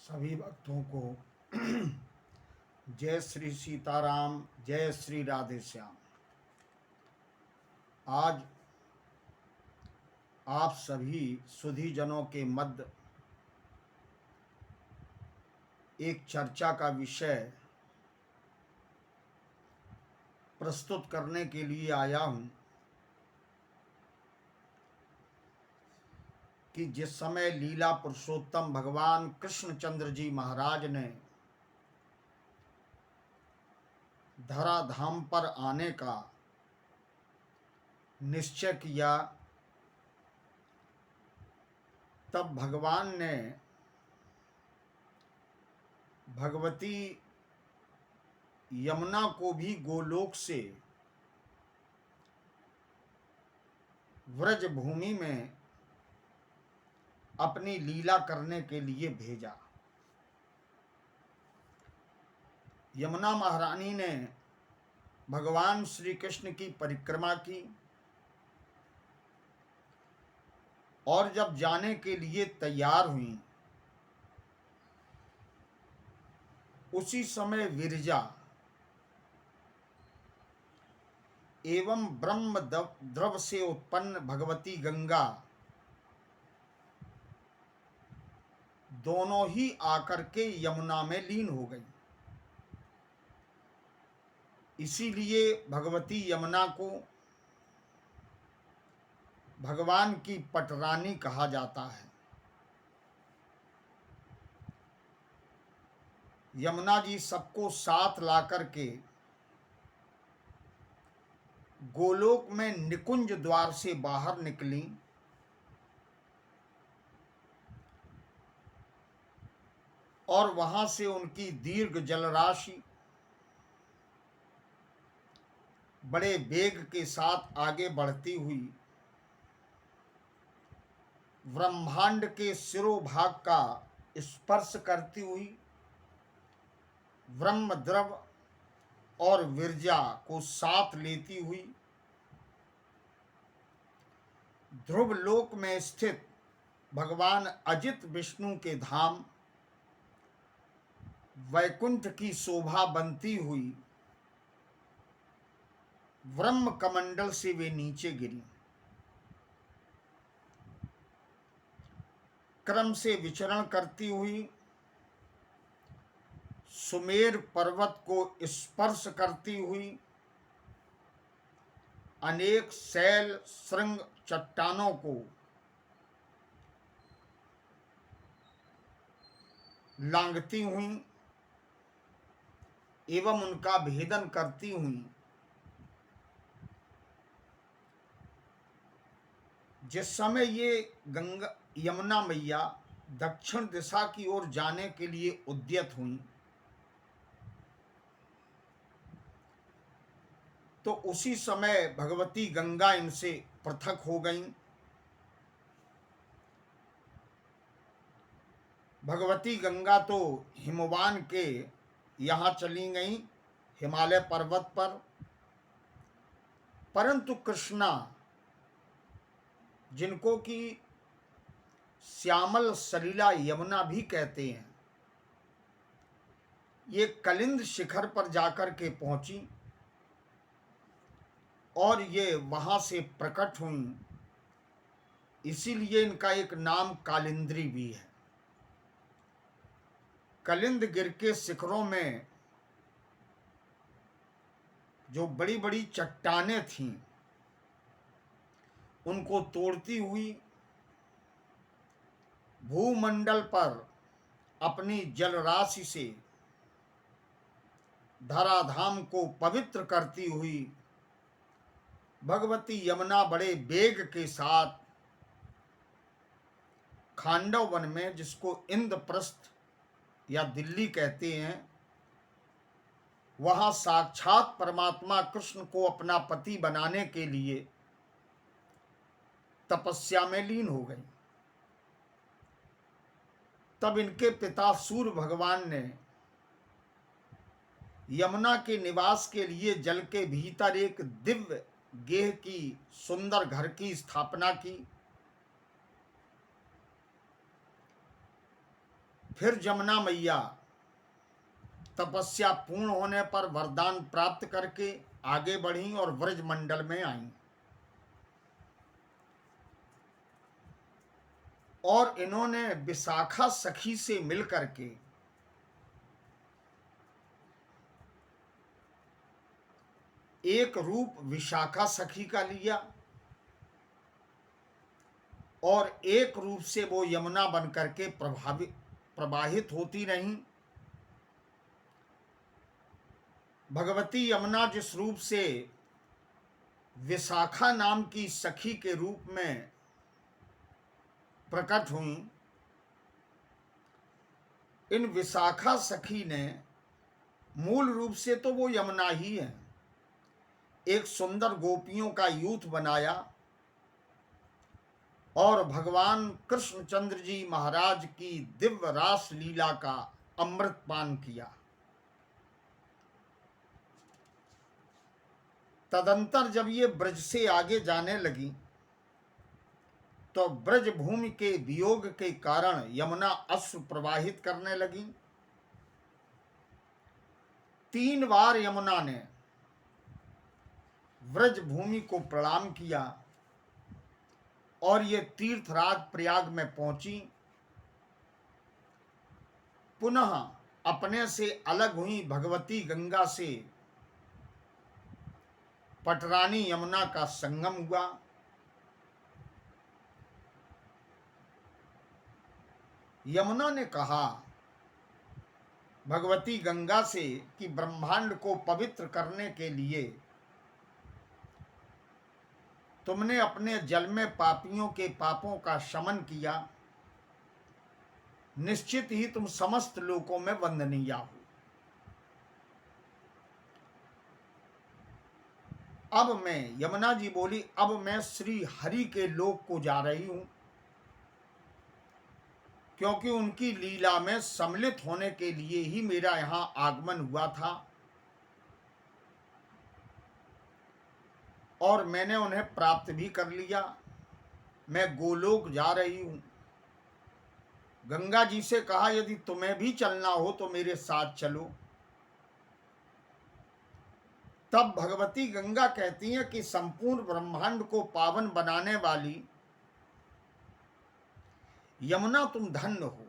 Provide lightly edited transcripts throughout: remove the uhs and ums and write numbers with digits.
सभी भक्तों को जय श्री सीताराम, जय श्री राधे श्याम। आज आप सभी सुधीजनों के मध्य एक चर्चा का विषय प्रस्तुत करने के लिए आया हूं कि जिस समय लीला पुरुषोत्तम भगवान कृष्णचंद्र जी महाराज ने धराधाम पर आने का निश्चय किया, तब भगवान ने भगवती यमुना को भी गोलोक से व्रज भूमि में अपनी लीला करने के लिए भेजा। यमुना महारानी ने भगवान श्री कृष्ण की परिक्रमा की और जब जाने के लिए तैयार हुई, उसी समय विरजा एवं ब्रह्म द्रव से उत्पन्न भगवती गंगा दोनों ही आकर के यमुना में लीन हो गई। इसीलिए भगवती यमुना को भगवान की पटरानी कहा जाता है। यमुना जी सबको साथ ला करके गोलोक में निकुंज द्वार से बाहर निकली और वहां से उनकी दीर्घ जलराशि बड़े वेग के साथ आगे बढ़ती हुई ब्रह्मांड के शिरोभाग का स्पर्श करती हुई ब्रह्म द्रव और विरजा को साथ लेती हुई ध्रुव लोक में स्थित भगवान अजित विष्णु के धाम वैकुंठ की शोभा बनती हुई ब्रह्म कमंडल से वे नीचे गिरी। क्रम से विचरण करती हुई सुमेर पर्वत को स्पर्श करती हुई अनेक शैल श्रृंग चट्टानों को लांघती हुई एवं उनका भेदन करती हुई जिस समय ये गंगा यमुना मैया दक्षिण दिशा की ओर जाने के लिए उद्यत हुई, तो उसी समय भगवती गंगा इनसे पृथक हो गईं। भगवती गंगा तो हिमवान के यहाँ चली गईं, हिमालय पर्वत पर, परंतु कृष्णा जिनको कि श्यामल सलीला यमुना भी कहते हैं, ये कलिंद शिखर पर जाकर के पहुंची और ये वहां से प्रकट हुई। इसीलिए इनका एक नाम कालिंद्री भी है। कलिंद गिर के शिखरों में जो बड़ी बड़ी चट्टानें थीं, उनको तोड़ती हुई भूमंडल पर अपनी जलराशि से धराधाम को पवित्र करती हुई भगवती यमुना बड़े वेग के साथ खांडव वन में, जिसको इंद्रप्रस्थ या दिल्ली कहते हैं, वहां साक्षात परमात्मा कृष्ण को अपना पति बनाने के लिए तपस्या में लीन हो गई। तब इनके पिता सूर्य भगवान ने यमुना के निवास के लिए जल के भीतर एक दिव्य गेह की सुंदर घर की स्थापना की। फिर जमुना मैया तपस्या पूर्ण होने पर वरदान प्राप्त करके आगे बढ़ी और व्रज मंडल में आईं। और इन्होंने विशाखा सखी से मिलकर के एक रूप विशाखा सखी का लिया और एक रूप से वो यमुना बनकर के प्रवाहित होती रहीं। भगवती यमुना जिस रूप से विशाखा नाम की सखी के रूप में प्रकट हुई, इन विशाखा सखी ने मूल रूप से तो वो यमुना ही है, एक सुंदर गोपियों का यूथ बनाया और भगवान कृष्णचंद्र जी महाराज की दिव्य रास लीला का अमृत पान किया। तदंतर जब ये ब्रज से आगे जाने लगी तो ब्रज भूमि के वियोग के कारण यमुना अश्रु प्रवाहित करने लगी। 3 बार यमुना ने ब्रज भूमि को प्रणाम किया और ये तीर्थराज प्रयाग में पहुंची। पुनः अपने से अलग हुई भगवती गंगा से पटरानी यमुना का संगम हुआ। यमुना ने कहा भगवती गंगा से कि ब्रह्मांड को पवित्र करने के लिए तुमने अपने जल में पापियों के पापों का शमन किया, निश्चित ही तुम समस्त लोकों में वंदनीय हो। अब मैं, यमुना जी बोली, अब मैं श्री हरि के लोक को जा रही हूं, क्योंकि उनकी लीला में सम्मिलित होने के लिए ही मेरा यहां आगमन हुआ था और मैंने उन्हें प्राप्त भी कर लिया। मैं गोलोक जा रही हूं। गंगा जी से कहा यदि तुम्हें भी चलना हो तो मेरे साथ चलो। तब भगवती गंगा कहती हैं कि संपूर्ण ब्रह्मांड को पावन बनाने वाली यमुना तुम धन्य हो।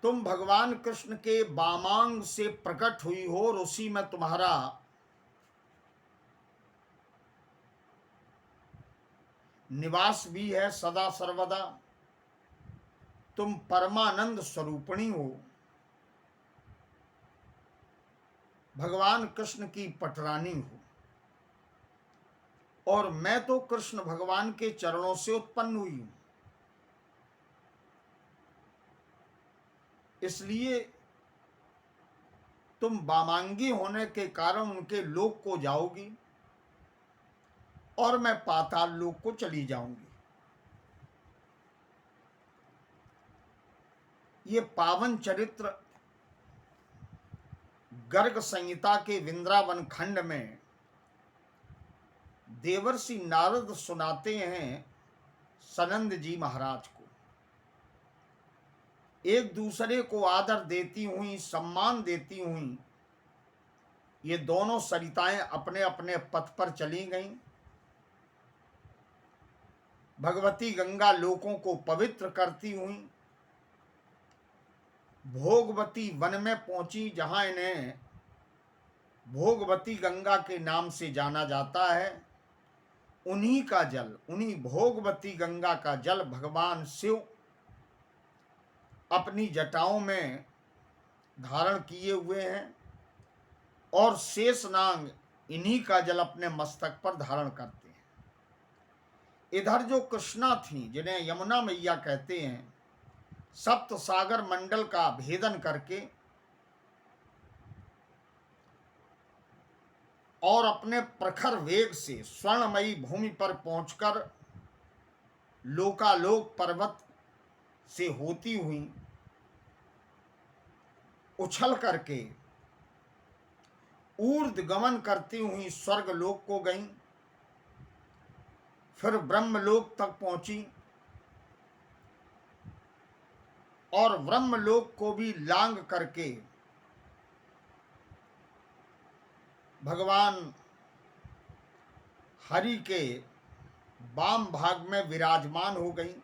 तुम भगवान कृष्ण के वामांग से प्रकट हुई हो और उसी में तुम्हारा निवास भी है सदा सर्वदा। तुम परमानंद स्वरूपिणी हो, भगवान कृष्ण की पटरानी हो और मैं तो कृष्ण भगवान के चरणों से उत्पन्न हुई हूं, इसलिए तुम वामांगी होने के कारण उनके लोक को जाओगी और मैं पाताल लोक को चली जाऊंगी। ये पावन चरित्र गर्ग संहिता के वृंदावन खंड में देवर्षि नारद सुनाते हैं सनंद जी महाराज को। एक दूसरे को आदर देती हुई, सम्मान देती हुई ये दोनों सरिताएं अपने अपने पथ पर चली गईं। भगवती गंगा लोकों को पवित्र करती हुई भोगवती वन में पहुंची, जहां इन्हें भोगवती गंगा के नाम से जाना जाता है। उन्हीं का जल, उन्हीं भोगवती गंगा का जल भगवान शिव अपनी जटाओं में धारण किए हुए हैं और शेषनाग इन्हीं का जल अपने मस्तक पर धारण करते हैं। इधर जो कृष्णा थी, जिन्हें यमुना मैया कहते हैं, सप्त सागर मंडल का भेदन करके और अपने प्रखर वेग से स्वर्णमयी भूमि पर पहुंचकर लोकालोक पर्वत से होती हुई उछल करके ऊर्ध्व गमन करती हुई स्वर्गलोक को गईं, फिर ब्रह्मलोक तक पहुंची और ब्रह्मलोक को भी लांग करके भगवान हरि के वाम भाग में विराजमान हो गई।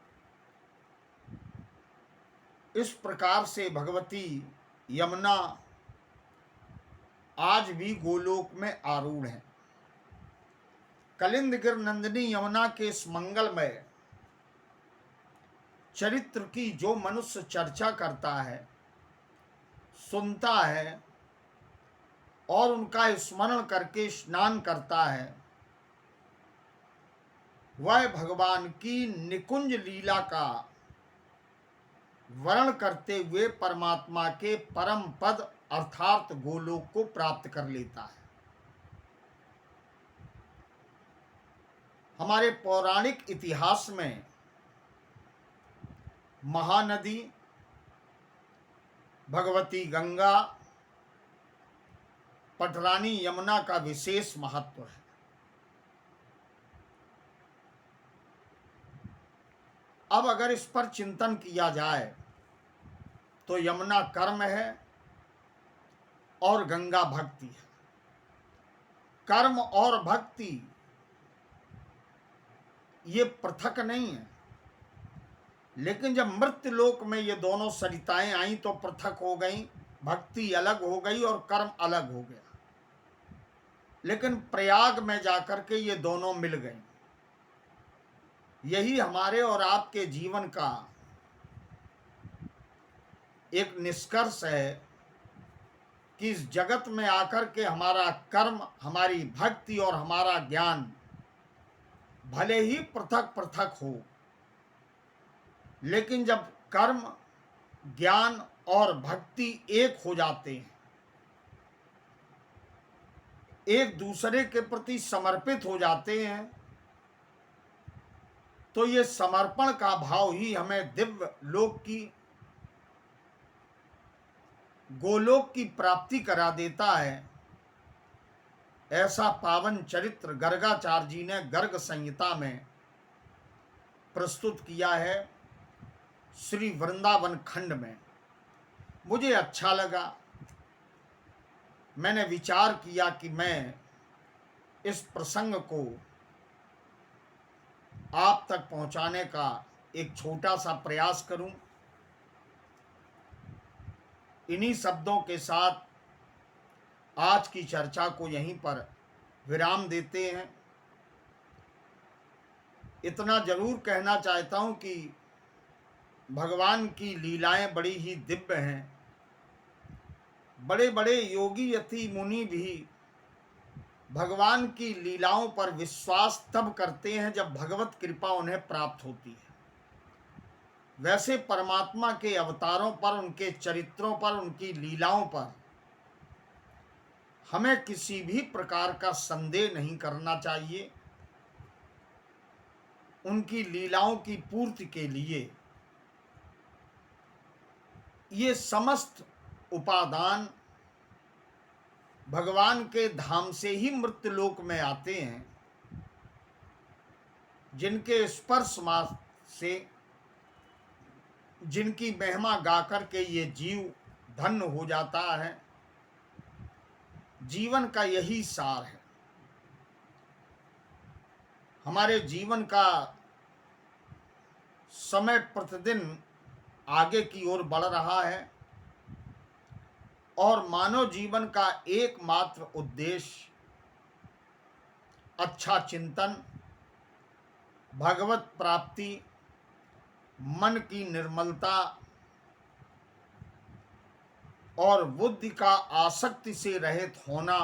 इस प्रकार से भगवती यमुना आज भी गोलोक में आरूढ़ है। कलिंदगिर नंदिनी यमुना के इस मंगलमय चरित्र की जो मनुष्य चर्चा करता है, सुनता है और उनका स्मरण करके स्नान करता है, वह भगवान की निकुंज लीला का वर्ण करते हुए परमात्मा के परम पद अर्थात गोलोक को प्राप्त कर लेता है। हमारे पौराणिक इतिहास में महानदी भगवती गंगा, पटरानी यमुना का विशेष महत्व है। अब अगर इस पर चिंतन किया जाए तो यमुना कर्म है और गंगा भक्ति है। कर्म और भक्ति ये पृथक नहीं है, लेकिन जब मृत्यु लोक में ये दोनों सरिताएं आई तो पृथक हो गई, भक्ति अलग हो गई और कर्म अलग हो गया। लेकिन प्रयाग में जाकर के ये दोनों मिल गई। यही हमारे और आपके जीवन का एक निष्कर्ष है कि इस जगत में आकर के हमारा कर्म, हमारी भक्ति और हमारा ज्ञान भले ही पृथक पृथक हो, लेकिन जब कर्म, ज्ञान और भक्ति एक हो जाते हैं, एक दूसरे के प्रति समर्पित हो जाते हैं, तो ये समर्पण का भाव ही हमें दिव्य लोक की, गोलोक की प्राप्ति करा देता है। ऐसा पावन चरित्र गर्गाचार्य जी ने गर्ग संहिता में प्रस्तुत किया है श्री वृंदावन खंड में। मुझे अच्छा लगा, मैंने विचार किया कि मैं इस प्रसंग को आप तक पहुंचाने का एक छोटा सा प्रयास करूं। इन्हीं शब्दों के साथ आज की चर्चा को यहीं पर विराम देते हैं। इतना जरूर कहना चाहता हूं कि भगवान की लीलाएं बड़ी ही दिव्य हैं। बड़े बड़े योगी यति मुनि भी भगवान की लीलाओं पर विश्वास तब करते हैं जब भगवत कृपा उन्हें प्राप्त होती है। वैसे परमात्मा के अवतारों पर, उनके चरित्रों पर, उनकी लीलाओं पर हमें किसी भी प्रकार का संदेह नहीं करना चाहिए। उनकी लीलाओं की पूर्ति के लिए ये समस्त उपादान भगवान के धाम से ही मृत्युलोक में आते हैं, जिनके स्पर्श मात्र से, जिनकी महिमा गाकर के ये जीव धन्य हो जाता है। जीवन का यही सार है। हमारे जीवन का समय प्रतिदिन आगे की ओर बढ़ रहा है और मानव जीवन का एकमात्र उद्देश्य अच्छा चिंतन, भगवत प्राप्ति, मन की निर्मलता और बुद्धि का आसक्ति से रहित होना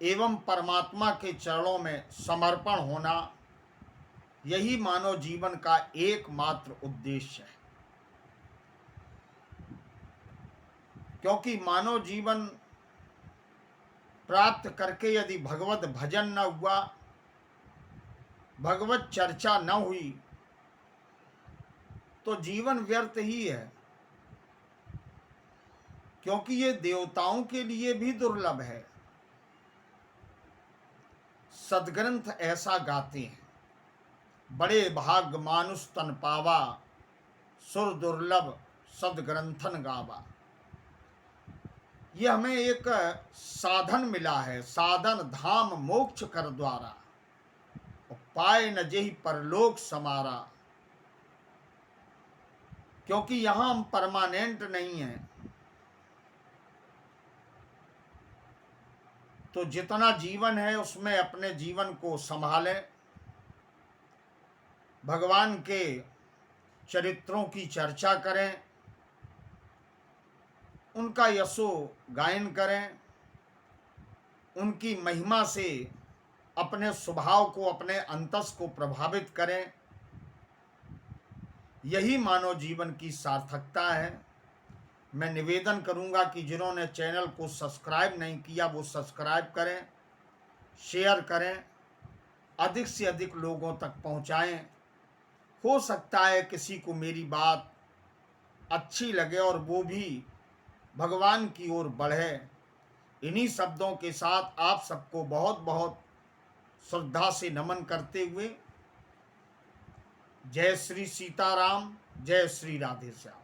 एवं परमात्मा के चरणों में समर्पण होना, यही मानव जीवन का एकमात्र उद्देश्य है। क्योंकि मानव जीवन प्राप्त करके यदि भगवत भजन न हुआ, भगवत चर्चा न हुई, तो जीवन व्यर्थ ही है। क्योंकि ये देवताओं के लिए भी दुर्लभ है। सदग्रंथ ऐसा गाते हैं, बड़े भाग मानुष तन पावा, सुर दुर्लभ सदग्रंथन गावा। ये हमें एक साधन मिला है, साधन धाम मोक्ष कर द्वारा, पाए न जेहि परलोक समारा। क्योंकि यहां हम परमानेंट नहीं हैं, तो जितना जीवन है उसमें अपने जीवन को संभालें, भगवान के चरित्रों की चर्चा करें, उनका यशो गायन करें, उनकी महिमा से अपने स्वभाव को, अपने अंतस को प्रभावित करें। यही मानव जीवन की सार्थकता है। मैं निवेदन करूंगा कि जिन्होंने चैनल को सब्सक्राइब नहीं किया वो सब्सक्राइब करें, शेयर करें, अधिक से अधिक लोगों तक पहुंचाएं। हो सकता है किसी को मेरी बात अच्छी लगे और वो भी भगवान की ओर बढ़े। इन्हीं शब्दों के साथ आप सबको बहुत बहुत श्रद्धा से नमन करते हुए जय श्री सीताराम, जय श्री राधे श्याम।